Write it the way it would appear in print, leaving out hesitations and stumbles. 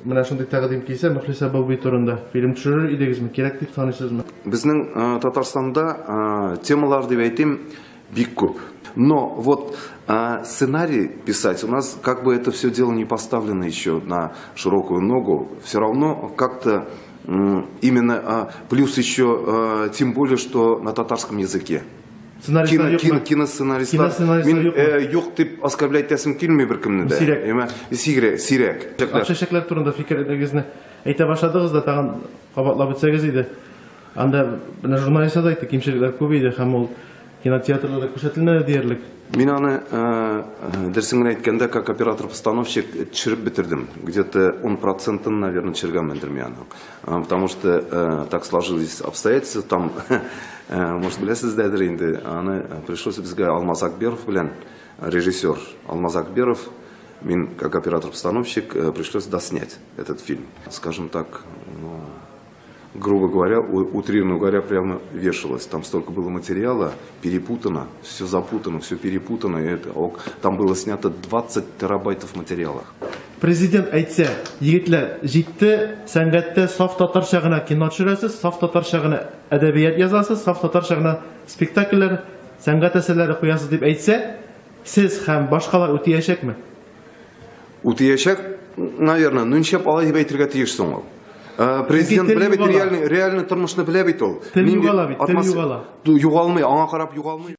менә шундый тәкъдим килсә, Мөхлис Абауи турында фильм төшерер идегезме? Кирәк дип саныйсызмы? Безнең Татарстанда темалар дип әйтим бик күп. Но вот сценарий писать, у нас как бы это все дело не поставлено еще на широкую ногу, все равно как-то именно плюс еще, тем более, что на татарском языке. Киносценаристлар юк дип оскорблять тәсем килми беркемне дә. Сирәк. Акча чәкләр турында фикерегезне әйтә башладыгыз да, тагын кабатлап үтсәгез иде. Анда журналистлар да әйтте, кимчелекләр күп иде һәм ул кинотеатрда күрсәтелмәде диярлек. Мин аны дөресен әйткәндә, как оператор-постановщик төшереп бетердем. Где-то 10%, наверное, төшергәнмендер мин аны. Потому что так сложились обстоятельства, там, может, беләсездер инде, аны пришлось безгә Алмаз Акберов белән, режиссер Алмаз Акберов, мин как оператор-постановщик пришлось доснять этот фильм. Скажем так, грубо говоря, утрированно говоря, прямо вешалось. Там столько было материала, перепутано, все запутано, все перепутано. Там было снято 20 терабайтов материала. Президент әйтсә, егетләр, җитте, сәнгатьтә саф татарча гына кино төшерәсез, саф татарча гына әдәбият язасыз, саф татарча гына спектакльләр, сәнгать әсәрләре куясыз дип әйтсә, сез һәм башкалар үтәячәкме? Үтәячәк, наверное, ничек алай дип әйтергә тиеш соң ул. Президент белә бит реальный тормышны белә бит ул. Тел югала бит, тел югала. Югалмый, аңа карап югалмый.